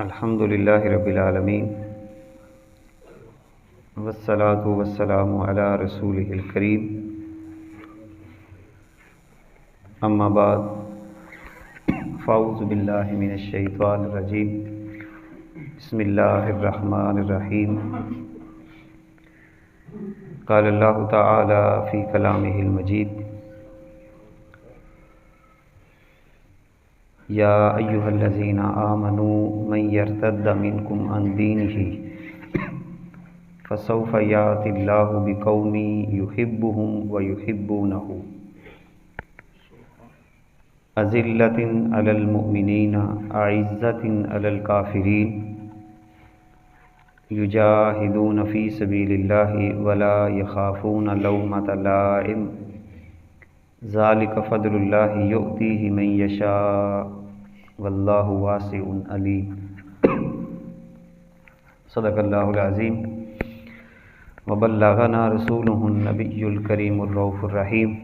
الحمدللہ رب العالمین والصلاة والسلام علی رسولہ الکریم اما بعد فاعوذ باللہ من الشیطان الرجیم بسم اللہ الرحمن الرحیم قال اللہ تعالی فی کلامہ المجید یا ایہا الذین آمنوا من یرتد منکم عن دینہ فسوف یأتی اللہ بقوم یحبہم ویحبونہ اذلۃ علی المؤمنین اعزۃ علی الکافرین یجاہدون فی سبیل اللہ ولا یخافون لومۃ لائم ذالک فضل اللہ یؤتیہ من یشاء واللہ واسع علیم صدق اللہ العظیم وبلغنا رسولہ النبی الکریم الرؤوف الرحیم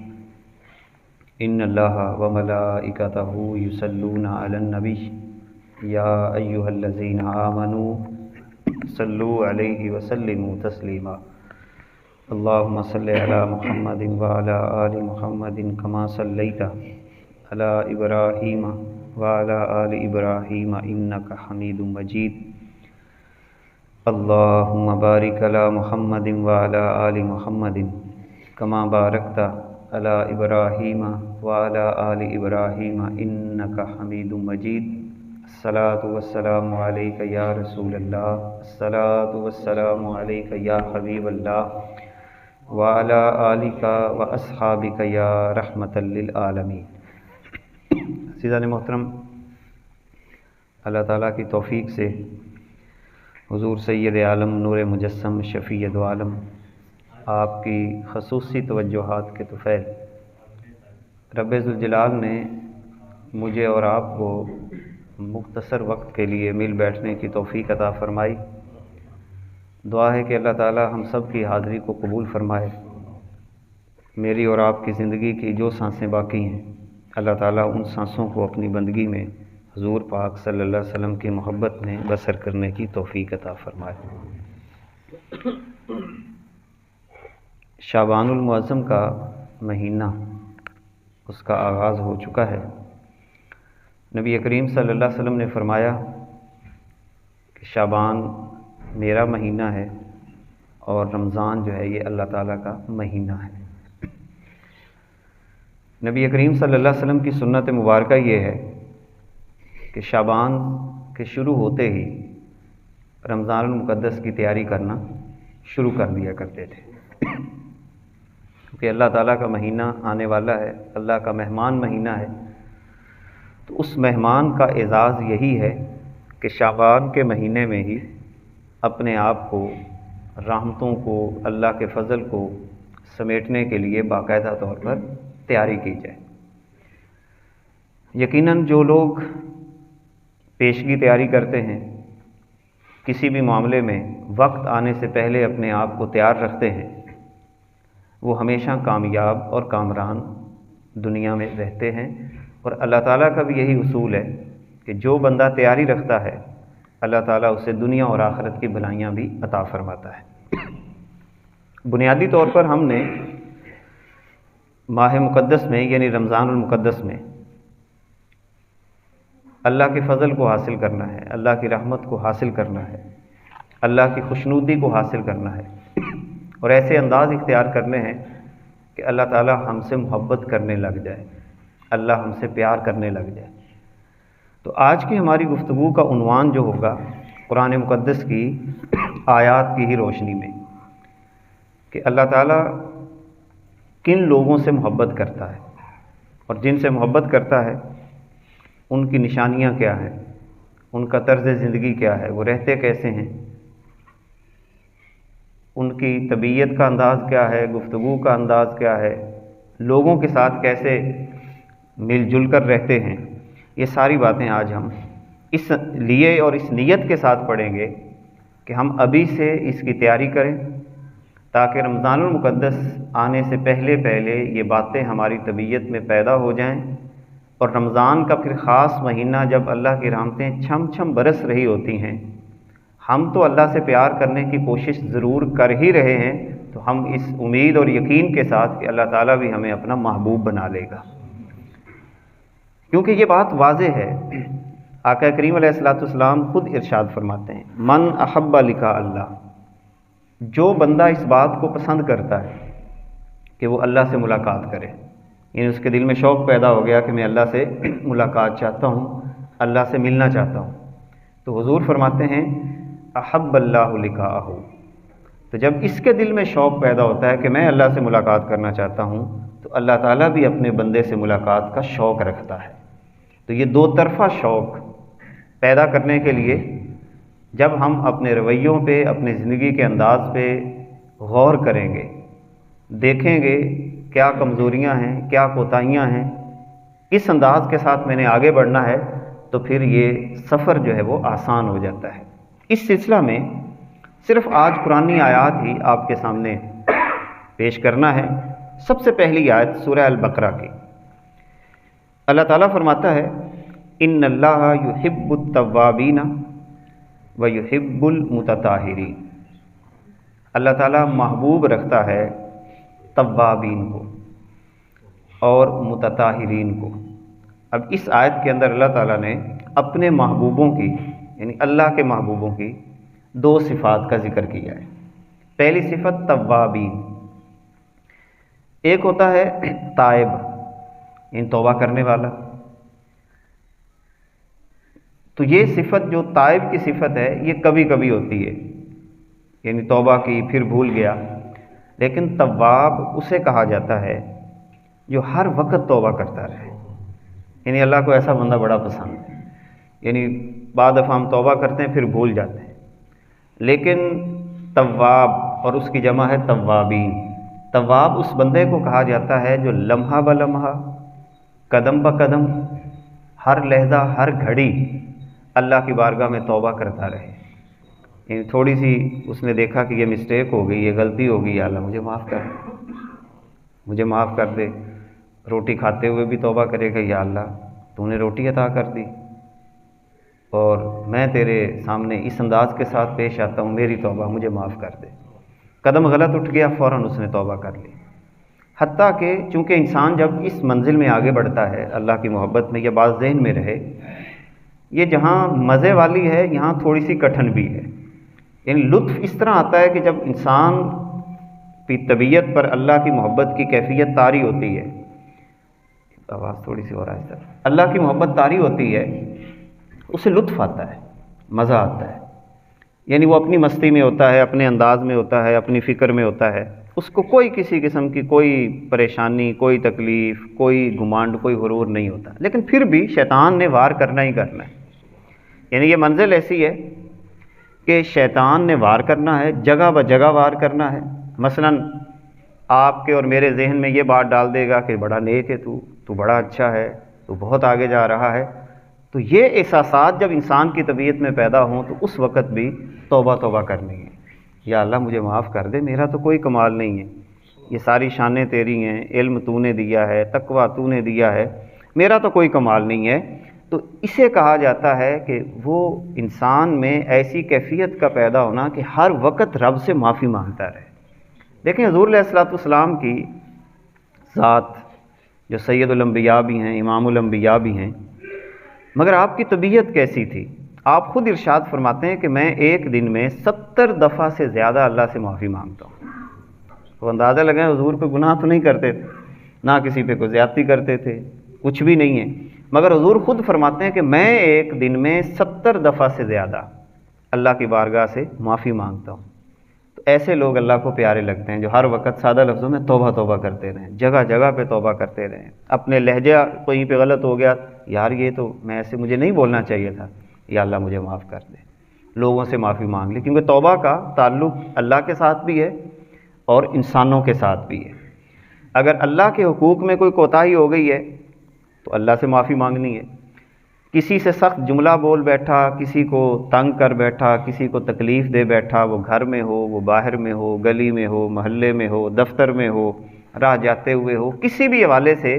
ان اللہ وملائکتہ یصلون علی النبی یا ایہا الذین آمنوا صلوا علیہ وسلموا تسلیما اللہم صلی علی محمد وعلی آل محمد کما صلیت علی ابراہیم وعلی آل ابراہیم انک حمید مجید اللہم بارک علی محمد وعلی آل محمد کما بارکت علی ابراہیم وعلی آل ابراہیم انک حمید مجید الصلاۃ والسلام علیک یا رسول اللہ الصلاۃ والسلام علیک یا حبیب اللہ وعلی آلک واصحابک یا رحمۃ للعالمین۔ عزیزان محترم، اللہ تعالیٰ کی توفیق سے حضور سید عالم نور مجسم شفیع دو عالم آپ کی خصوصی توجہات کے طفیل رب ذوالجلال نے مجھے اور آپ کو مختصر وقت کے لیے مل بیٹھنے کی توفیق عطا فرمائی۔ دعا ہے کہ اللہ تعالیٰ ہم سب کی حاضری کو قبول فرمائے۔ میری اور آپ کی زندگی کی جو سانسیں باقی ہیں، اللہ تعالیٰ ان سانسوں کو اپنی بندگی میں حضور پاک صلی اللہ علیہ وسلم کی محبت میں بسر کرنے کی توفیق عطا فرمائے۔ شعبان المعظم کا مہینہ، اس کا آغاز ہو چکا ہے۔ نبی کریم صلی اللہ علیہ وسلم نے فرمایا کہ شعبان میرا مہینہ ہے اور رمضان جو ہے یہ اللہ تعالیٰ کا مہینہ ہے۔ نبی کریم صلی اللہ علیہ وسلم کی سنت مبارکہ یہ ہے کہ شعبان کے شروع ہوتے ہی رمضان المقدس کی تیاری کرنا شروع کر دیا کرتے تھے، کیونکہ اللہ تعالیٰ کا مہینہ آنے والا ہے، اللہ کا مہمان مہینہ ہے۔ تو اس مہمان کا اعزاز یہی ہے کہ شعبان کے مہینے میں ہی اپنے آپ کو، رحمتوں کو، اللہ کے فضل کو سمیٹنے کے لیے باقاعدہ طور پر تیاری کی جائے۔ یقیناً جو لوگ پیشگی تیاری کرتے ہیں، کسی بھی معاملے میں وقت آنے سے پہلے اپنے آپ کو تیار رکھتے ہیں، وہ ہمیشہ کامیاب اور کامران دنیا میں رہتے ہیں۔ اور اللہ تعالیٰ کا بھی یہی اصول ہے کہ جو بندہ تیاری رکھتا ہے اللہ تعالیٰ اسے دنیا اور آخرت کی بھلائیاں بھی عطا فرماتا ہے۔ بنیادی طور پر ہم نے ماہ مقدس میں یعنی رمضان المقدس میں اللہ کے فضل کو حاصل کرنا ہے، اللہ کی رحمت کو حاصل کرنا ہے، اللہ کی خوشنودی کو حاصل کرنا ہے، اور ایسے انداز اختیار کرنے ہیں کہ اللہ تعالیٰ ہم سے محبت کرنے لگ جائے، اللہ ہم سے پیار کرنے لگ جائے۔ تو آج کی ہماری گفتگو کا عنوان جو ہوگا قرآن مقدس کی آیات کی ہی روشنی میں کہ اللہ تعالیٰ کن لوگوں سے محبت کرتا ہے، اور جن سے محبت کرتا ہے ان کی نشانیاں کیا ہیں، ان کا طرز زندگی کیا ہے، وہ رہتے کیسے ہیں، ان کی طبیعت کا انداز کیا ہے، گفتگو کا انداز کیا ہے، لوگوں کے ساتھ کیسے مل جل کر رہتے ہیں۔ یہ ساری باتیں آج ہم اس لیے اور اس نیت کے ساتھ پڑھیں گے کہ ہم ابھی سے اس کی تیاری کریں تاکہ رمضان المقدس آنے سے پہلے یہ باتیں ہماری طبیعت میں پیدا ہو جائیں اور رمضان کا پھر خاص مہینہ جب اللہ کی رحمتیں چھم چھم برس رہی ہوتی ہیں، ہم تو اللہ سے پیار کرنے کی کوشش ضرور کر ہی رہے ہیں، تو ہم اس امید اور یقین کے ساتھ کہ اللہ تعالیٰ بھی ہمیں اپنا محبوب بنا لے گا، کیونکہ یہ بات واضح ہے۔ آقا کریم علیہ الصلوۃ والسلام خود ارشاد فرماتے ہیں، من احب لقاء اللہ، جو بندہ اس بات کو پسند کرتا ہے کہ وہ اللہ سے ملاقات کرے، یعنی اس کے دل میں شوق پیدا ہو گیا کہ میں اللہ سے ملاقات چاہتا ہوں، اللہ سے ملنا چاہتا ہوں، تو حضور فرماتے ہیں احب اللہ لقاءہ، تو جب اس کے دل میں شوق پیدا ہوتا ہے کہ میں اللہ سے ملاقات کرنا چاہتا ہوں، تو اللہ تعالیٰ بھی اپنے بندے سے ملاقات کا شوق رکھتا ہے۔ تو یہ دو طرفہ شوق پیدا کرنے کے لیے جب ہم اپنے رویوں پہ، اپنی زندگی کے انداز پہ غور کریں گے، دیکھیں گے کیا کمزوریاں ہیں، کیا کوتاہیاں ہیں، کس انداز کے ساتھ میں نے آگے بڑھنا ہے، تو پھر یہ سفر جو ہے وہ آسان ہو جاتا ہے۔ اس سلسلہ میں صرف آج قرآنی آیات ہی آپ کے سامنے پیش کرنا ہے۔ سب سے پہلی آیت سورہ البقرہ کی، اللہ تعالیٰ فرماتا ہے ان اللہ یحب التوابین ویحب المتطہرین، اللہ تعالیٰ محبوب رکھتا ہے توابین کو اور متطہرین کو۔ اب اس آیت کے اندر اللہ تعالیٰ نے اپنے محبوبوں کی، یعنی اللہ کے محبوبوں کی دو صفات کا ذکر کیا ہے۔ پہلی صفت توابین، ایک ہوتا ہے تائب، یعنی توبہ کرنے والا، تو یہ صفت جو تائب کی صفت ہے یہ کبھی کبھی ہوتی ہے، یعنی توبہ کی پھر بھول گیا، لیکن تواب اسے کہا جاتا ہے جو ہر وقت توبہ کرتا رہے، یعنی اللہ کو ایسا بندہ بڑا پسند ہے، یعنی بعض دفعہ ہم توبہ کرتے ہیں پھر بھول جاتے ہیں، لیکن تواب اور اس کی جمع ہے توابین، تواب اس بندے کو کہا جاتا ہے جو لمحہ بلمحہ، قدم بقدم، ہر لحظہ ہر گھڑی اللہ کی بارگاہ میں توبہ کرتا رہے، یعنی تھوڑی سی اس نے دیکھا کہ یہ مسٹیک ہو گئی، یہ غلطی ہو گئی، یا اللہ مجھے معاف کر دے، مجھے معاف کر دے، روٹی کھاتے ہوئے بھی توبہ کرے گا، یا اللہ تو نے روٹی عطا کر دی اور میں تیرے سامنے اس انداز کے ساتھ پیش آتا ہوں، میری توبہ، مجھے معاف کر دے۔ قدم غلط اٹھ گیا، فوراً اس نے توبہ کر لی۔ حتیٰ کہ چونکہ انسان جب اس منزل میں آگے بڑھتا ہے اللہ کی محبت میں، یہ بات ذہن میں رہے، یہ جہاں مزے والی ہے یہاں تھوڑی سی کٹھن بھی ہے، یعنی لطف اس طرح آتا ہے کہ جب انسان کی طبیعت پر اللہ کی محبت کی کیفیت طاری ہوتی ہے، آواز تھوڑی سی اور آہستہ، اللہ کی محبت طاری ہوتی ہے، اسے لطف آتا ہے، مزہ آتا ہے، یعنی وہ اپنی مستی میں ہوتا ہے، اپنے انداز میں ہوتا ہے، اپنی فکر میں ہوتا ہے، اس کو کوئی کسی قسم کی کوئی پریشانی، کوئی تکلیف، کوئی گھمانڈ، کوئی غرور نہیں ہوتا، لیکن پھر بھی شیطان نے وار کرنا ہی کرنا ہے، یعنی یہ منزل ایسی ہے کہ شیطان نے وار کرنا ہے، جگہ بہ جگہ وار کرنا ہے۔ مثلا آپ کے اور میرے ذہن میں یہ بات ڈال دے گا کہ بڑا نیک ہے تو بڑا اچھا ہے، تو بہت آگے جا رہا ہے، تو یہ احساسات جب انسان کی طبیعت میں پیدا ہوں تو اس وقت بھی توبہ کرنی ہے، یا اللہ مجھے معاف کر دے، میرا تو کوئی کمال نہیں ہے، یہ ساری شانیں تیری ہیں، علم تو نے دیا ہے، تقویٰ تو نے دیا ہے، میرا تو کوئی کمال نہیں ہے۔ تو اسے کہا جاتا ہے کہ وہ انسان میں ایسی کیفیت کا پیدا ہونا کہ ہر وقت رب سے معافی مانگتا رہے۔ دیکھیں حضور علیہ الصلوۃ والسلام کی ذات جو سید الانبیاء بھی ہیں، امام الانبیاء بھی ہیں، مگر آپ کی طبیعت کیسی تھی؟ آپ خود ارشاد فرماتے ہیں کہ میں ایک دن میں 70 دفعہ سے زیادہ اللہ سے معافی مانگتا ہوں۔ تو اندازہ لگائیں حضور پہ گناہ تو نہیں کرتے تھے، نہ کسی پہ کوئی زیادتی کرتے تھے، کچھ بھی نہیں ہے، مگر حضور خود فرماتے ہیں کہ میں ایک دن میں 70 دفعہ سے زیادہ اللہ کی بارگاہ سے معافی مانگتا ہوں۔ تو ایسے لوگ اللہ کو پیارے لگتے ہیں جو ہر وقت سادہ لفظوں میں توبہ کرتے رہیں، جگہ جگہ پہ توبہ کرتے رہیں، اپنے لہجہ کہیں پہ غلط ہو گیا، یار یہ تو میں ایسے مجھے نہیں بولنا چاہیے تھا، یا اللہ مجھے معاف کر دے، لوگوں سے معافی مانگ لی، کیونکہ توبہ کا تعلق اللہ کے ساتھ بھی ہے اور انسانوں کے ساتھ بھی ہے۔ اگر اللہ کے حقوق میں کوئی کوتاہی ہو گئی ہے تو اللہ سے معافی مانگنی ہے، کسی سے سخت جملہ بول بیٹھا، کسی کو تنگ کر بیٹھا، کسی کو تکلیف دے بیٹھا، وہ گھر میں ہو، وہ باہر میں ہو، گلی میں ہو، محلے میں ہو، دفتر میں ہو، راہ جاتے ہوئے ہو، کسی بھی حوالے سے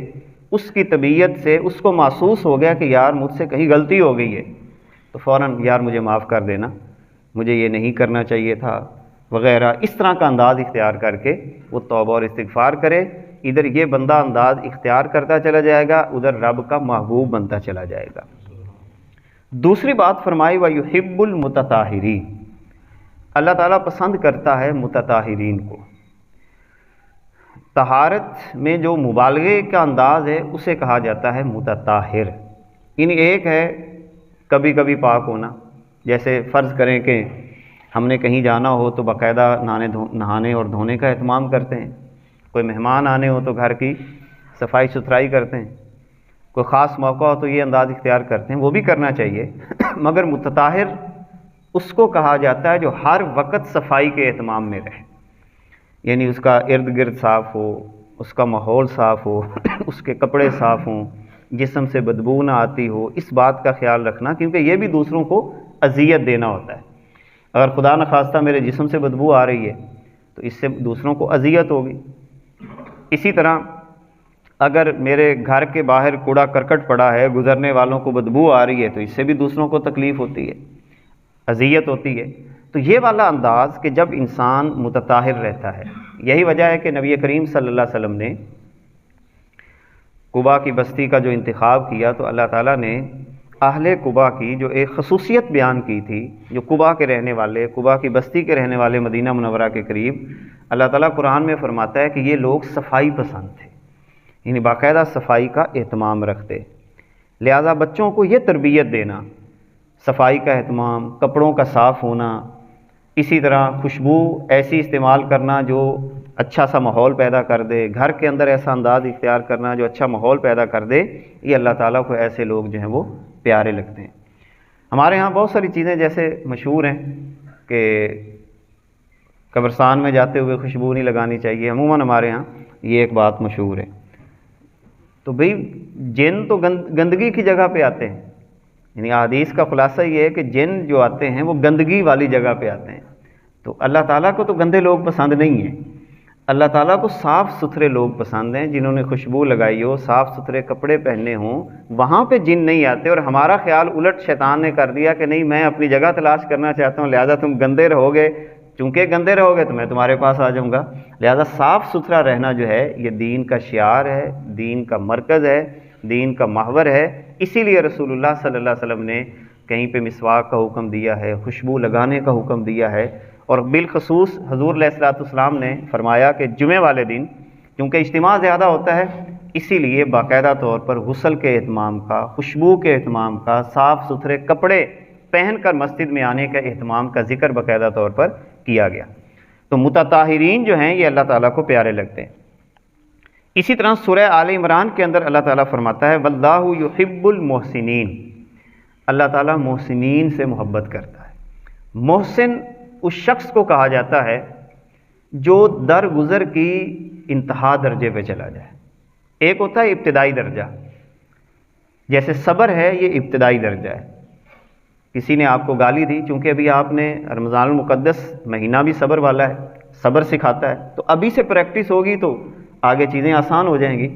اس کی طبیعت سے اس کو محسوس ہو گیا کہ یار مجھ سے کہیں غلطی ہو گئی ہے، تو فوراً یار مجھے معاف کر دینا، مجھے یہ نہیں کرنا چاہیے تھا وغیرہ، اس طرح کا انداز اختیار کر کے وہ توبہ اور استغفار کرے۔ ادھر یہ بندہ انداز اختیار کرتا چلا جائے گا، ادھر رب کا محبوب بنتا چلا جائے گا۔ دوسری بات فرمائی وَيُحِبُّ الْمُتَطَہِّرِينَ، اللہ تعالیٰ پسند کرتا ہے متطہرین کو۔ طہارت میں جو مبالغے کا انداز ہے اسے کہا جاتا ہے متطہر۔ یعنی ایک ہے کبھی کبھی پاک ہونا، جیسے فرض کریں کہ ہم نے کہیں جانا ہو تو باقاعدہ نہانے اور دھونے کا اہتمام کرتے ہیں، کوئی مہمان آنے ہو تو گھر کی صفائی ستھرائی کرتے ہیں، کوئی خاص موقع ہو تو یہ انداز اختیار کرتے ہیں، وہ بھی کرنا چاہیے، مگر متطہر اس کو کہا جاتا ہے جو ہر وقت صفائی کے اہتمام میں رہے، یعنی اس کا ارد گرد صاف ہو، اس کا ماحول صاف ہو، اس کے کپڑے صاف ہوں، جسم سے بدبو نہ آتی ہو، اس بات کا خیال رکھنا، کیونکہ یہ بھی دوسروں کو اذیت دینا ہوتا ہے۔ اگر خدا نخواستہ میرے جسم سے بدبو آ رہی ہے تو اس سے دوسروں کو اذیت ہوگی۔ اسی طرح اگر میرے گھر کے باہر کوڑا کرکٹ پڑا ہے، گزرنے والوں کو بدبو آ رہی ہے تو اس سے بھی دوسروں کو تکلیف ہوتی ہے، اذیت ہوتی ہے۔ تو یہ والا انداز کہ جب انسان متطہر رہتا ہے، یہی وجہ ہے کہ نبی کریم صلی اللہ علیہ وسلم نے قباء کی بستی کا جو انتخاب کیا تو اللہ تعالیٰ نے اہل قباء کی جو ایک خصوصیت بیان کی تھی، جو قباء کے رہنے والے، قباء کی بستی کے رہنے والے مدینہ منورہ کے قریب، اللہ تعالیٰ قرآن میں فرماتا ہے کہ یہ لوگ صفائی پسند تھے، یعنی باقاعدہ صفائی کا اہتمام رکھتے، لہذا بچوں کو یہ تربیت دینا، صفائی کا اہتمام، کپڑوں کا صاف ہونا، اسی طرح خوشبو ایسی استعمال کرنا جو اچھا سا ماحول پیدا کر دے، گھر کے اندر ایسا انداز اختیار کرنا جو اچھا ماحول پیدا کر دے، یہ اللہ تعالیٰ کو ایسے لوگ جو ہیں وہ پیارے لگتے ہیں۔ ہمارے ہاں بہت ساری چیزیں جیسے مشہور ہیں کہ قبرستان میں جاتے ہوئے خوشبو نہیں لگانی چاہیے، عموماً ہمارے ہاں یہ ایک بات مشہور ہے۔ تو بھئی جن تو گندگی کی جگہ پہ آتے ہیں، یعنی حدیث کا خلاصہ یہ ہے کہ جن جو آتے ہیں وہ گندگی والی جگہ پہ آتے ہیں، تو اللہ تعالیٰ کو تو گندے لوگ پسند نہیں ہیں، اللہ تعالیٰ کو صاف ستھرے لوگ پسند ہیں، جنہوں نے خوشبو لگائی ہو، صاف ستھرے کپڑے پہنے ہوں، وہاں پہ جن نہیں آتے۔ اور ہمارا خیال الٹ شیطان نے کر دیا کہ نہیں میں اپنی جگہ تلاش کرنا چاہتا ہوں، لہذا تم گندے رہو گے، چونکہ گندے رہو گے تو میں تمہارے پاس آ جاؤں گا۔ لہذا صاف ستھرا رہنا جو ہے یہ دین کا شعار ہے، دین کا مرکز ہے، دین کا محور ہے۔ اسی لیے رسول اللہ صلی اللہ علیہ وسلم نے کہیں پہ مسواک کا حکم دیا ہے، خوشبو لگانے کا حکم دیا ہے، اور بالخصوص حضور علیہ الصلوۃ والسلام نے فرمایا کہ جمعہ والے دن کیونکہ اجتماع زیادہ ہوتا ہے، اسی لیے باقاعدہ طور پر غسل کے اہتمام کا، خوشبو کے اہتمام کا، صاف ستھرے کپڑے پہن کر مسجد میں آنے کا اہتمام کا ذکر باقاعدہ طور پر کیا گیا۔ تو متطہرین جو ہیں یہ اللہ تعالیٰ کو پیارے لگتے ہیں۔ اسی طرح سورہ آل عمران کے اندر اللہ تعالیٰ فرماتا ہے واللہ یحب المحسنین، اللہ تعالیٰ محسنین سے محبت کرتا ہے۔ محسن اس شخص کو کہا جاتا ہے جو درگزر کی انتہا درجے پہ چلا جائے۔ ایک ہوتا ہے ابتدائی درجہ، جیسے صبر ہے یہ ابتدائی درجہ ہے۔ کسی نے آپ کو گالی دی، چونکہ ابھی آپ نے رمضان المقدس مہینہ بھی صبر والا ہے، صبر سکھاتا ہے، تو ابھی سے پریکٹس ہوگی تو آگے چیزیں آسان ہو جائیں گی۔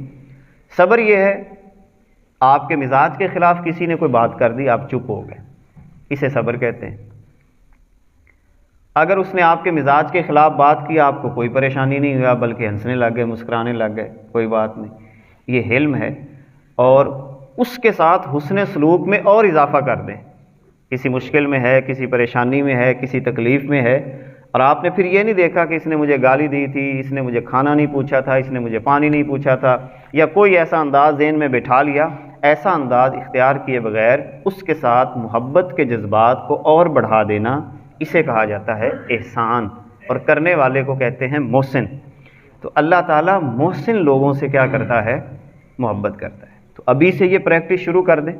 صبر یہ ہے آپ کے مزاج کے خلاف کسی نے کوئی بات کر دی، آپ چپ ہو گئے، اسے صبر کہتے ہیں۔ اگر اس نے آپ کے مزاج کے خلاف بات کی، آپ کو کوئی پریشانی نہیں ہوا، بلکہ ہنسنے لگ گئے، مسکرانے لگ گئے، کوئی بات نہیں، یہ حلم ہے۔ اور اس کے ساتھ حسن سلوک میں اور اضافہ کر دیں، کسی مشکل میں ہے، کسی پریشانی میں ہے، کسی تکلیف میں ہے، اور آپ نے پھر یہ نہیں دیکھا کہ اس نے مجھے گالی دی تھی، اس نے مجھے کھانا نہیں پوچھا تھا، اس نے مجھے پانی نہیں پوچھا تھا، یا کوئی ایسا انداز ذہن میں بٹھا لیا، ایسا انداز اختیار کیے بغیر اس کے ساتھ محبت کے جذبات کو اور بڑھا دینا، اسے کہا جاتا ہے احسان، اور کرنے والے کو کہتے ہیں محسن۔ تو اللہ تعالیٰ محسن لوگوں سے کیا کرتا ہے؟ محبت کرتا ہے۔ تو ابھی سے یہ پریکٹس شروع کر دیں۔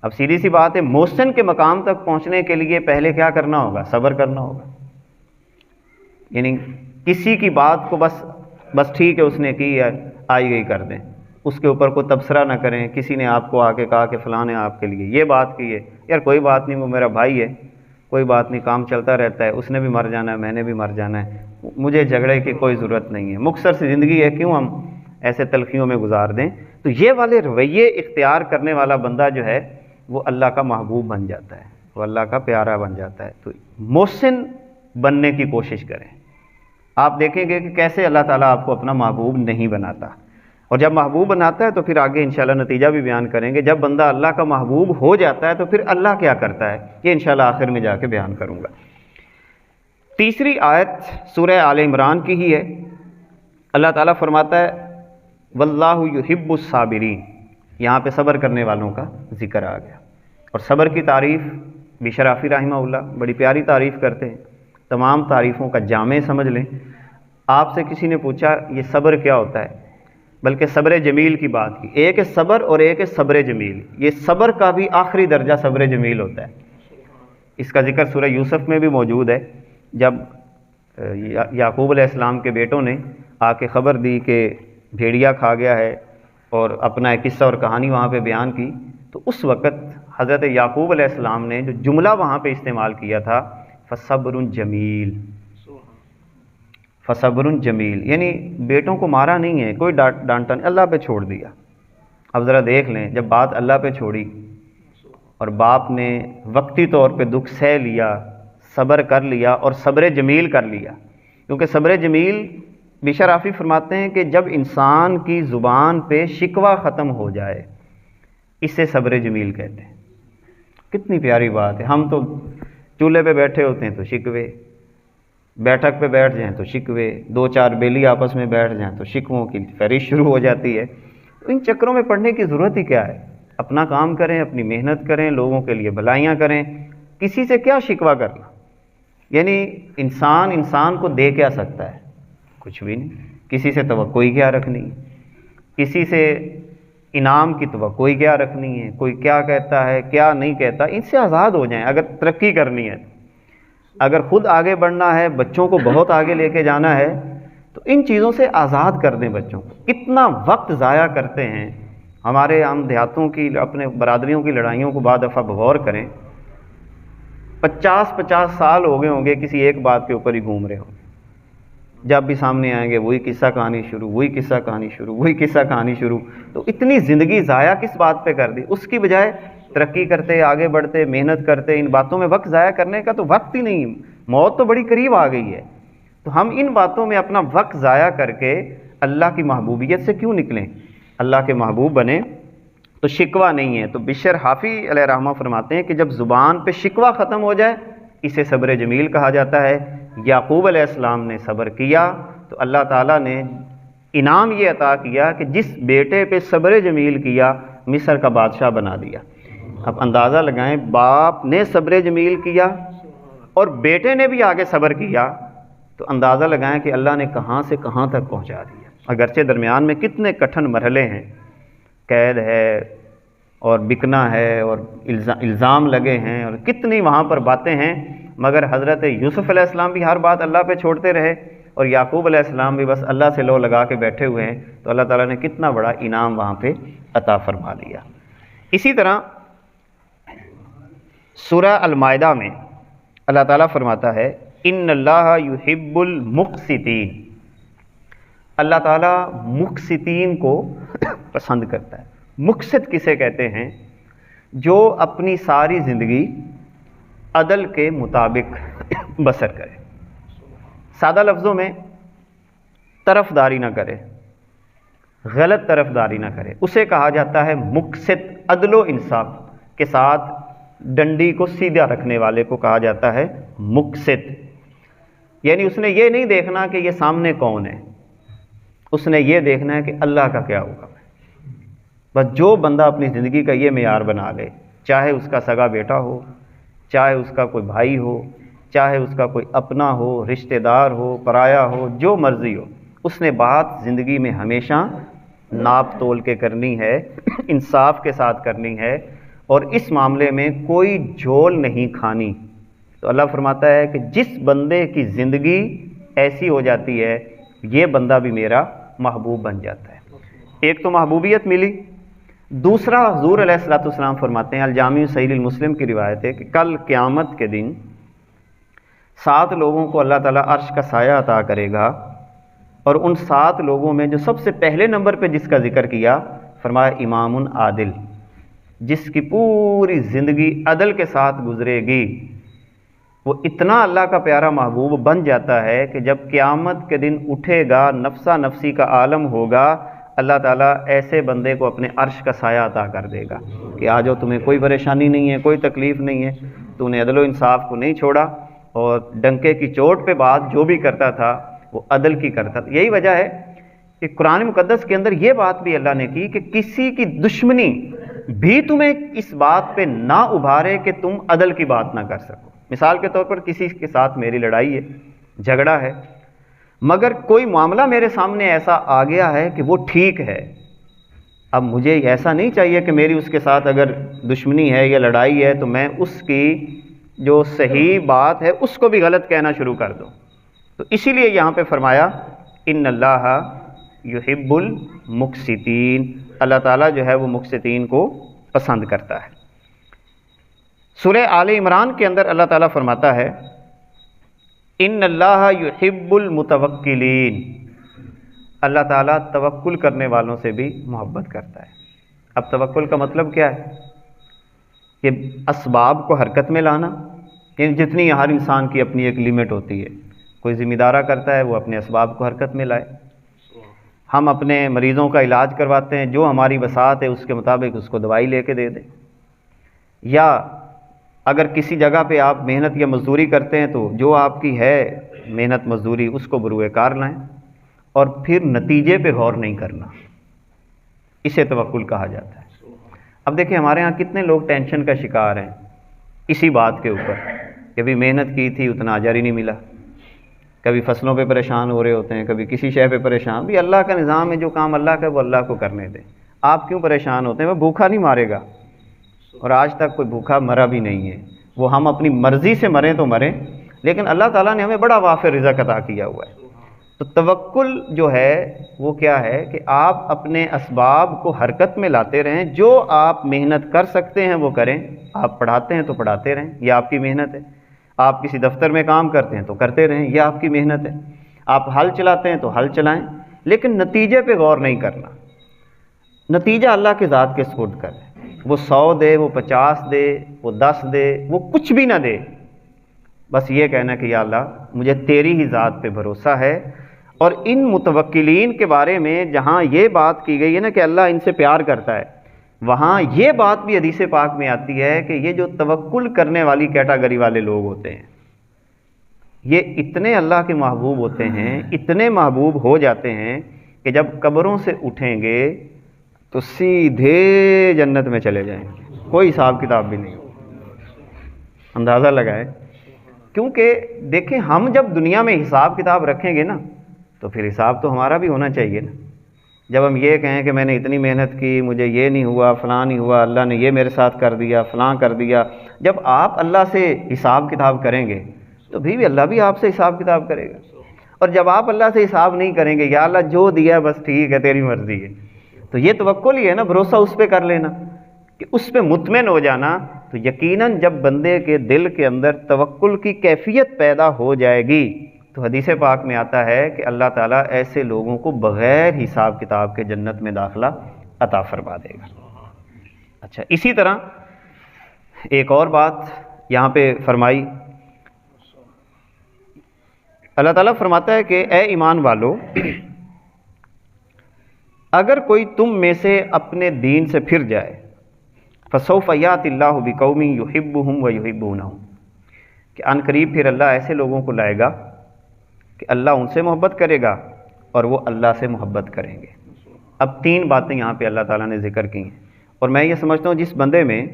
اب سیدھی سی بات ہے، محسن کے مقام تک پہنچنے کے لیے پہلے کیا کرنا ہوگا؟ صبر کرنا ہوگا۔ یعنی کسی کی بات کو بس ٹھیک ہے اس نے کی ہے، آئی گئی کر دیں، اس کے اوپر کوئی تبصرہ نہ کریں۔ کسی نے آپ کو آ کے کہا کہ فلاں نے آپ کے لیے یہ بات کی ہے، یار کوئی بات نہیں، وہ میرا بھائی ہے، کوئی بات نہیں، کام چلتا رہتا ہے، اس نے بھی مر جانا ہے، میں نے بھی مر جانا ہے، مجھے جھگڑے کی کوئی ضرورت نہیں ہے، مختصر سی زندگی ہے، کیوں ہم ایسے تلخیوں میں گزار دیں؟ تو یہ والے رویے اختیار کرنے والا بندہ جو ہے وہ اللہ کا محبوب بن جاتا ہے، وہ اللہ کا پیارا بن جاتا ہے۔ تو محسن بننے کی کوشش کریں، آپ دیکھیں گے کہ کیسے اللہ تعالیٰ آپ کو اپنا محبوب نہیں بناتا، اور جب محبوب بناتا ہے تو پھر آگے انشاءاللہ نتیجہ بھی بیان کریں گے۔ جب بندہ اللہ کا محبوب ہو جاتا ہے تو پھر اللہ کیا کرتا ہے، یہ انشاءاللہ آخر میں جا کے بیان کروں گا۔ تیسری آیت سورہ آل عمران کی ہی ہے، اللہ تعالیٰ فرماتا ہے واللہ یحب الصابرین، یہاں پہ صبر کرنے والوں کا ذکر آ گیا، اور صبر کی تعریف بشرافی رحمہ اللہ بڑی پیاری تعریف کرتے ہیں، تمام تعریفوں کا جامع سمجھ لیں۔ آپ سے کسی نے پوچھا یہ صبر کیا ہوتا ہے، بلکہ صبر جمیل کی بات کی، ایک ہے صبر اور ایک ہے صبر جمیل، یہ صبر کا بھی آخری درجہ صبر جمیل ہوتا ہے۔ اس کا ذکر سورہ یوسف میں بھی موجود ہے، جب یعقوب علیہ السلام کے بیٹوں نے آ کے خبر دی کہ بھیڑیا کھا گیا ہے اور اپنا ایک قصہ اور کہانی وہاں پہ بیان کی، تو اس وقت حضرت یعقوب علیہ السلام نے جو جملہ وہاں پہ استعمال کیا تھا فصبر جمیل، فصبر جمیل، یعنی بیٹوں کو مارا نہیں ہے، کوئی ڈانٹا نہیں، اللہ پہ چھوڑ دیا۔ اب ذرا دیکھ لیں، جب بات اللہ پہ چھوڑی اور باپ نے وقتی طور پہ دکھ سہ لیا، صبر کر لیا اور صبر جمیل کر لیا، کیونکہ صبر جمیل بشرافی فرماتے ہیں کہ جب انسان کی زبان پہ شکوہ ختم ہو جائے اسے صبر جمیل کہتے ہیں۔ کتنی پیاری بات ہے، ہم تو چولہے پہ بیٹھے ہوتے ہیں تو شکوے، بیٹھک پہ بیٹھ جائیں تو شکوے، دو چار بیلی آپس میں بیٹھ جائیں تو شکووں کی فہرست شروع ہو جاتی ہے۔ ان چکروں میں پڑھنے کی ضرورت ہی کیا ہے، اپنا کام کریں، اپنی محنت کریں، لوگوں کے لیے بھلائیاں کریں، کسی سے کیا شکوہ کرنا، یعنی انسان کو دے کیا سکتا ہے، کچھ بھی نہیں، کسی سے توقع ہی کیا رکھنی، کسی سے انعام کی توقع ہی کیا رکھنی ہے، کوئی کیا کہتا ہے کیا نہیں کہتا، ان سے آزاد ہو جائیں۔ اگر ترقی کرنی ہے، اگر خود آگے بڑھنا ہے، بچوں کو بہت آگے لے کے جانا ہے، تو ان چیزوں سے آزاد کر دیں بچوں کو۔ کتنا وقت ضائع کرتے ہیں ہمارے ہم دیہاتوں کی، اپنے برادریوں کی لڑائیوں کو بعد دفعہ غور کریں، 50 سال ہو گئے ہوں گے کسی ایک بات کے اوپر ہی گھوم رہے ہو، جب بھی سامنے آئیں گے وہی قصہ کہانی شروع، وہی قصہ کہانی شروع، وہی قصہ کہانی شروع۔ تو اتنی زندگی ضائع کس بات پہ کر دی، اس کی بجائے ترقی کرتے، آگے بڑھتے، محنت کرتے، ان باتوں میں وقت ضائع کرنے کا تو وقت ہی نہیں، موت تو بڑی قریب آ گئی ہے، تو ہم ان باتوں میں اپنا وقت ضائع کر کے اللہ کی محبوبیت سے کیوں نکلیں، اللہ کے محبوب بنیں تو شکوہ نہیں ہے۔ تو بشر حافی علیہ رحمہ فرماتے ہیں کہ جب زبان پہ شکوہ ختم ہو جائے اسے صبر جمیل کہا جاتا ہے۔ یعقوب علیہ السلام نے صبر کیا تو اللہ تعالیٰ نے انعام یہ عطا کیا کہ جس بیٹے پہ صبر جمیل کیا مصر کا بادشاہ بنا دیا۔ اب اندازہ لگائیں، باپ نے صبر جمیل کیا اور بیٹے نے بھی آگے صبر کیا، تو اندازہ لگائیں کہ اللہ نے کہاں سے کہاں تک پہنچا دیا۔ اگرچہ درمیان میں کتنے کٹھن مرحلے ہیں، قید ہے اور بکنا ہے اور الزام لگے ہیں اور کتنی وہاں پر باتیں ہیں، مگر حضرت یوسف علیہ السلام بھی ہر بات اللہ پہ چھوڑتے رہے اور یعقوب علیہ السلام بھی بس اللہ سے لو لگا کے بیٹھے ہوئے ہیں، تو اللہ تعالیٰ نے کتنا بڑا انعام وہاں پہ عطا فرما دیا۔ اسی طرح سورہ المائدہ میں اللہ تعالیٰ فرماتا ہے ان اللہ یحب المقسطین، اللہ تعالیٰ مقسطین کو پسند کرتا ہے۔ مقسط کسے کہتے ہیں؟ جو اپنی ساری زندگی عدل کے مطابق بسر کرے، سادہ لفظوں میں طرفداری نہ کرے، غلط طرفداری نہ کرے، اسے کہا جاتا ہے مقسط۔ عدل و انصاف کے ساتھ ڈنڈی کو سیدھا رکھنے والے کو کہا جاتا ہے مقسط، یعنی اس نے یہ نہیں دیکھنا کہ یہ سامنے کون ہے، اس نے یہ دیکھنا ہے کہ اللہ کا کیا حکم ہے۔ بس جو بندہ اپنی زندگی کا یہ معیار بنا لے، چاہے اس کا سگا بیٹا ہو، چاہے اس کا کوئی بھائی ہو، چاہے اس کا کوئی اپنا ہو، رشتہ دار ہو، پرایا ہو، جو مرضی ہو، اس نے بات زندگی میں ہمیشہ ناپ تول کے کرنی ہے، انصاف کے ساتھ کرنی ہے، اور اس معاملے میں کوئی جھول نہیں کھانی۔ تو اللہ فرماتا ہے کہ جس بندے کی زندگی ایسی ہو جاتی ہے یہ بندہ بھی میرا محبوب بن جاتا ہے۔ ایک تو محبوبیت ملی، دوسرا حضور علیہ الصلوۃ والسلام فرماتے ہیں، الجامع صحیح المسلم کی روایت ہے کہ کل قیامت کے دن 7 لوگوں کو اللہ تعالیٰ عرش کا سایہ عطا کرے گا، اور ان 7 لوگوں میں جو سب سے پہلے نمبر پہ جس کا ذکر کیا فرمایا امام عادل، جس کی پوری زندگی عدل کے ساتھ گزرے گی، وہ اتنا اللہ کا پیارا محبوب بن جاتا ہے کہ جب قیامت کے دن اٹھے گا، نفسا نفسی کا عالم ہوگا، اللہ تعالیٰ ایسے بندے کو اپنے عرش کا سایہ عطا کر دے گا کہ آ جاؤ، تمہیں کوئی پریشانی نہیں ہے، کوئی تکلیف نہیں ہے، تو نے عدل و انصاف کو نہیں چھوڑا، اور ڈنکے کی چوٹ پہ بات جو بھی کرتا تھا وہ عدل کی کرتا تھا۔ یہی وجہ ہے کہ قرآن مقدس کے اندر یہ بات بھی اللہ نے کی کہ کسی کی دشمنی بھی تمہیں اس بات پہ نہ ابھارے کہ تم عدل کی بات نہ کر سکو۔ مثال کے طور پر کسی کے ساتھ میری لڑائی ہے، جھگڑا ہے، مگر کوئی معاملہ میرے سامنے ایسا آ گیا ہے کہ وہ ٹھیک ہے، اب مجھے ایسا نہیں چاہیے کہ میری اس کے ساتھ اگر دشمنی ہے یا لڑائی ہے تو میں اس کی جو صحیح بات ہے اس کو بھی غلط کہنا شروع کر دوں۔ تو اسی لیے یہاں پہ فرمایا ان اللہ یحب المقسطین، اللہ تعالیٰ جو ہے وہ مقسطین کو پسند کرتا ہے۔ سورہ آل عمران کے اندر اللہ تعالیٰ فرماتا ہے ان اللہ یحب المتوکلین، اللہ تعالیٰ توکل کرنے والوں سے بھی محبت کرتا ہے۔ اب توکل کا مطلب کیا ہے؟ کہ اسباب کو حرکت میں لانا، یعنی جتنی ہر انسان کی اپنی ایک لیمٹ ہوتی ہے، کوئی ذمہ دارہ کرتا ہے وہ اپنے اسباب کو حرکت میں لائے۔ ہم اپنے مریضوں کا علاج کرواتے ہیں، جو ہماری وسعت ہے اس کے مطابق اس کو دوائی لے کے دے دیں، یا اگر کسی جگہ پہ آپ محنت یا مزدوری کرتے ہیں تو جو آپ کی ہے محنت مزدوری اس کو بروئے کار لائیں، اور پھر نتیجے پہ غور نہیں کرنا، اسے توکل کہا جاتا ہے۔ اب دیکھیں ہمارے ہاں کتنے لوگ ٹینشن کا شکار ہیں اسی بات کے اوپر کہ بھی محنت کی تھی اتنا اجر ہی نہیں ملا، کبھی فصلوں پہ پریشان ہو رہے ہوتے ہیں، کبھی کسی شے پہ پریشان۔ بھی اللہ کا نظام ہے، جو کام اللہ کا ہے وہ اللہ کو کرنے دیں، آپ کیوں پریشان ہوتے ہیں؟ وہ بھوکا نہیں مارے گا، اور آج تک کوئی بھوکا مرا بھی نہیں ہے، وہ ہم اپنی مرضی سے مریں تو مریں، لیکن اللہ تعالیٰ نے ہمیں بڑا وافر رزق عطا کیا ہوا ہے۔ تو توکل جو ہے وہ کیا ہے کہ آپ اپنے اسباب کو حرکت میں لاتے رہیں، جو آپ محنت کر سکتے ہیں وہ کریں۔ آپ پڑھاتے ہیں تو پڑھاتے رہیں، یہ آپ کی محنت ہے۔ آپ کسی دفتر میں کام کرتے ہیں تو کرتے رہیں، یہ آپ کی محنت ہے۔ آپ ہل چلاتے ہیں تو ہل چلائیں، لیکن نتیجے پہ غور نہیں کرنا۔ نتیجہ اللہ کے ذات کے سپرد کر دیں، وہ 100 دے، وہ 50 دے، وہ 10 دے، وہ کچھ بھی نہ دے، بس یہ کہنا کہ یا اللہ مجھے تیری ہی ذات پہ بھروسہ ہے۔ اور ان متوکلین کے بارے میں جہاں یہ بات کی گئی ہے نا کہ اللہ ان سے پیار کرتا ہے، وہاں یہ بات بھی حدیث پاک میں آتی ہے کہ یہ جو توکل کرنے والی کیٹاگری والے لوگ ہوتے ہیں، یہ اتنے اللہ کے محبوب ہوتے ہیں، اتنے محبوب ہو جاتے ہیں کہ جب قبروں سے اٹھیں گے تو سیدھے جنت میں چلے جائیں گے، کوئی حساب کتاب بھی نہیں۔ اندازہ لگائے، کیونکہ دیکھیں ہم جب دنیا میں حساب کتاب رکھیں گے نا تو پھر حساب تو ہمارا بھی ہونا چاہیے نا۔ جب ہم یہ کہیں کہ میں نے اتنی محنت کی، مجھے یہ نہیں ہوا، فلاں نہیں ہوا، اللہ نے یہ میرے ساتھ کر دیا، فلاں کر دیا، جب آپ اللہ سے حساب کتاب کریں گے تو بھی اللہ بھی آپ سے حساب کتاب کرے گا۔ اور جب آپ اللہ سے حساب نہیں کریں گے، یا اللہ جو دیا بس ٹھیک ہے تیری مرضی ہے، تو یہ توکل ہی ہے نا، بھروسہ اس پہ کر لینا، کہ اس پہ مطمئن ہو جانا۔ تو یقیناً جب بندے کے دل کے اندر توکل کی کیفیت پیدا ہو جائے گی تو حدیث پاک میں آتا ہے کہ اللہ تعالیٰ ایسے لوگوں کو بغیر حساب کتاب کے جنت میں داخلہ عطا فرما دے گا۔ اچھا، اسی طرح ایک اور بات یہاں پہ فرمائی، اللہ تعالیٰ فرماتا ہے کہ اے ایمان والو، اگر کوئی تم میں سے اپنے دین سے پھر جائے فسوف یأتی اللہ بقوم یحبہم ویحبونہ، کہ ان قریب پھر اللہ ایسے لوگوں کو لائے گا کہ اللہ ان سے محبت کرے گا اور وہ اللہ سے محبت کریں گے۔ اب 3 باتیں یہاں پہ اللہ تعالیٰ نے ذکر کی ہیں، اور میں یہ سمجھتا ہوں جس بندے میں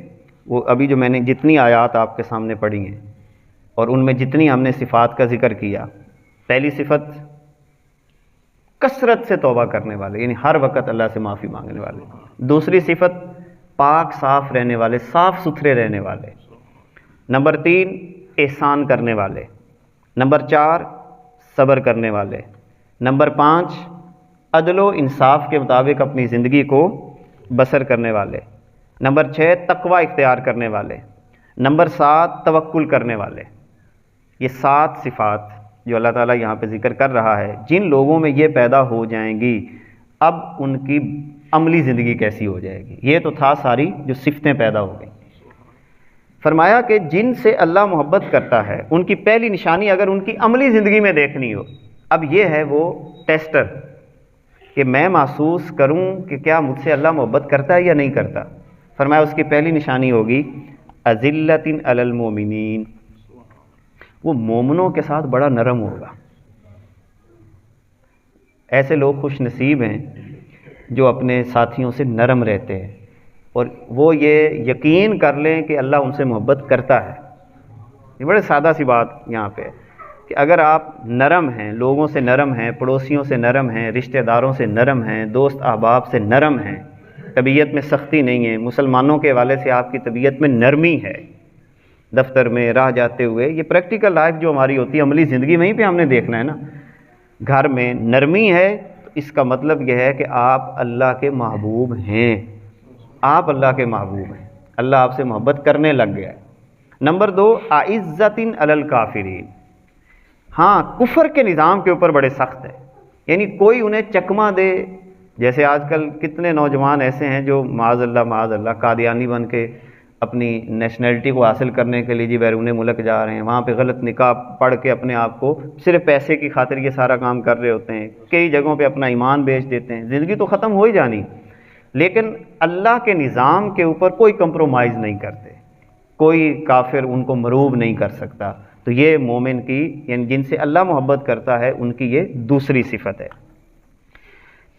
وہ ابھی جو میں نے جتنی آیات آپ کے سامنے پڑھی ہیں اور ان میں جتنی ہم نے صفات کا ذکر کیا، پہلی صفت کثرت سے توبہ کرنے والے، یعنی ہر وقت اللہ سے معافی مانگنے والے۔ دوسری صفت پاک صاف رہنے والے، صاف ستھرے رہنے والے۔ نمبر 3 احسان کرنے والے۔ نمبر 4 صبر کرنے والے۔ نمبر 5 عدل و انصاف کے مطابق اپنی زندگی کو بسر کرنے والے۔ نمبر 6 تقوی اختیار کرنے والے۔ نمبر 7 توکل کرنے والے۔ یہ 7 صفات جو اللہ تعالیٰ یہاں پہ ذکر کر رہا ہے، جن لوگوں میں یہ پیدا ہو جائیں گی، اب ان کی عملی زندگی کیسی ہو جائے گی. یہ تو تھا ساری جو صفتیں پیدا ہو گئیں. فرمایا کہ جن سے اللہ محبت کرتا ہے ان کی پہلی نشانی اگر ان کی عملی زندگی میں دیکھنی ہو، اب یہ ہے وہ ٹیسٹر کہ میں محسوس کروں کہ کیا مجھ سے اللہ محبت کرتا ہے یا نہیں کرتا. فرمایا اس کی پہلی نشانی ہوگی اذلۃ علی المؤمنین، وہ مومنوں کے ساتھ بڑا نرم ہوگا. ایسے لوگ خوش نصیب ہیں جو اپنے ساتھیوں سے نرم رہتے ہیں اور وہ یہ یقین کر لیں کہ اللہ ان سے محبت کرتا ہے. یہ بڑے سادہ سی بات یہاں پہ ہے کہ اگر آپ نرم ہیں، لوگوں سے نرم ہیں، پڑوسیوں سے نرم ہیں، رشتہ داروں سے نرم ہیں، دوست احباب سے نرم ہیں، طبیعت میں سختی نہیں ہے، مسلمانوں کے حوالے سے آپ کی طبیعت میں نرمی ہے، دفتر میں راہ جاتے ہوئے، یہ پریکٹیکل لائف جو ہماری ہوتی ہے عملی زندگی میں ہی پہ ہم نے دیکھنا ہے نا. گھر میں نرمی ہے تو اس کا مطلب یہ ہے کہ آپ اللہ کے محبوب ہیں، آپ اللہ کے محبوب ہیں، اللہ آپ سے محبت کرنے لگ گیا ہے. نمبر 2 اعزۃ علی الکافرین، ہاں کفر کے نظام کے اوپر بڑے سخت ہے، یعنی کوئی انہیں چکمہ دے. جیسے آج کل کتنے نوجوان ایسے ہیں جو معاذ اللہ قادیانی بن کے اپنی نیشنلٹی کو حاصل کرنے کے لیے بیرون ملک جا رہے ہیں، وہاں پہ غلط نکاح پڑھ کے اپنے آپ کو صرف پیسے کی خاطر یہ سارا کام کر رہے ہوتے ہیں، کئی جگہوں پہ اپنا ایمان بیچ دیتے ہیں. زندگی تو ختم ہو ہی جانی، لیکن اللہ کے نظام کے اوپر کوئی کمپرومائز نہیں کرتے، کوئی کافر ان کو مروب نہیں کر سکتا. تو یہ مومن کی یعنی جن سے اللہ محبت کرتا ہے ان کی یہ دوسری صفت ہے.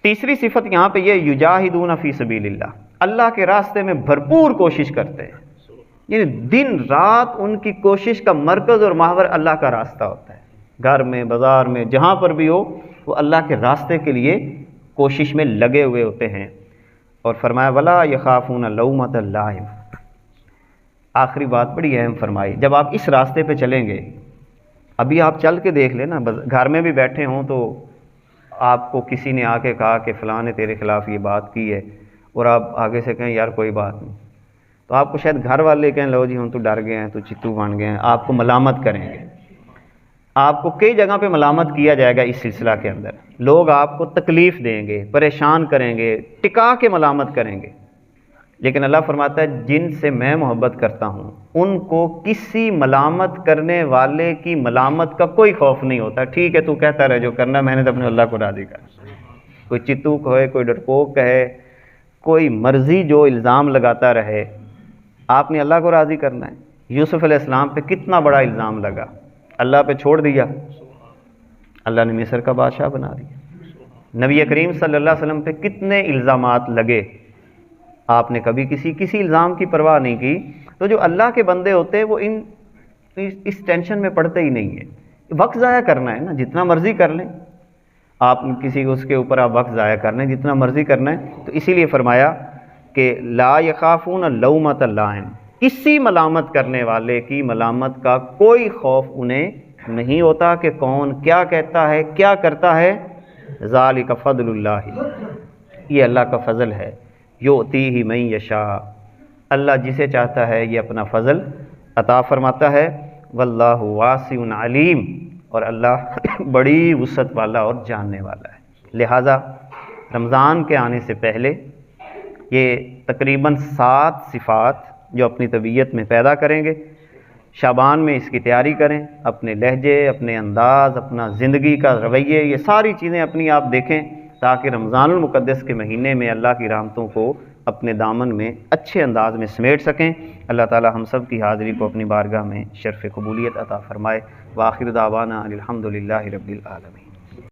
تیسری صفت یہاں پہ یہ یجاہدون فی سبیل اللہ، اللہ کے راستے میں بھرپور کوشش کرتے ہیں، یعنی دن رات ان کی کوشش کا مرکز اور محور اللہ کا راستہ ہوتا ہے. گھر میں، بازار میں، جہاں پر بھی ہو وہ اللہ کے راستے کے لیے کوشش میں لگے ہوئے ہوتے ہیں. اور فرمایا ولا یخافون لومۃ لائم، آخری بات بڑی اہم فرمائی. جب آپ اس راستے پہ چلیں گے، ابھی آپ چل کے دیکھ لیں نا، گھر میں بھی بیٹھے ہوں تو آپ کو کسی نے آ کے کہا کہ فلاں نے تیرے خلاف یہ بات کی ہے اور آپ آگے سے کہیں یار کوئی بات نہیں، تو آپ کو شاید گھر والے کہیں لو جی ہم تو ڈر گئے ہیں، تو چتو بن گئے ہیں، آپ کو ملامت کریں گے. آپ کو کئی جگہ پہ ملامت کیا جائے گا. اس سلسلہ کے اندر لوگ آپ کو تکلیف دیں گے، پریشان کریں گے، ٹکا کے ملامت کریں گے. لیکن اللہ فرماتا ہے جن سے میں محبت کرتا ہوں ان کو کسی ملامت کرنے والے کی ملامت کا کوئی خوف نہیں ہوتا. ٹھیک ہے تو کہتا رہے جو کرنا، میں نے تو اپنے اللہ کو راضی کر. کوئی چتو کہے، کوئی ڈرپوک کہے، کوئی مرضی جو الزام لگاتا رہے، آپ نے اللہ کو راضی کرنا ہے. یوسف علیہ السلام پہ کتنا بڑا الزام لگا، اللہ پہ چھوڑ دیا، اللہ نے مصر کا بادشاہ بنا دیا. نبی کریم صلی اللہ علیہ وسلم پہ کتنے الزامات لگے، آپ نے کبھی کسی الزام کی پرواہ نہیں کی. تو جو اللہ کے بندے ہوتے ہیں وہ اس ٹینشن میں پڑتے ہی نہیں ہیں. وقت ضائع کرنا ہے نا، جتنا مرضی کر لیں آپ، کسی اس کے اوپر آپ وقت ضائع کر لیں جتنا مرضی کرنا ہے. تو اسی لیے فرمایا کہ لا یخافون لومۃ لائم، کسی ملامت کرنے والے کی ملامت کا کوئی خوف انہیں نہیں ہوتا کہ کون کیا کہتا ہے، کیا کرتا ہے. ذالک فضل اللہ، یہ اللہ کا فضل ہے. یؤتیہ من یشاء، اللہ جسے چاہتا ہے یہ اپنا فضل عطا فرماتا ہے. واللہ واسع علیم، اور اللہ بڑی وسعت والا اور جاننے والا ہے. لہٰذا رمضان کے آنے سے پہلے یہ تقریباً 7 صفات جو اپنی طبیعت میں پیدا کریں گے، شعبان میں اس کی تیاری کریں. اپنے لہجے، اپنے انداز، اپنا زندگی کا رویے، یہ ساری چیزیں اپنی آپ دیکھیں تاکہ رمضان المقدس کے مہینے میں اللہ کی رحمتوں کو اپنے دامن میں اچھے انداز میں سمیٹ سکیں. اللہ تعالی ہم سب کی حاضری کو اپنی بارگاہ میں شرف قبولیت عطا فرمائے. وآخر دعوانا الحمد للہ رب العالمین.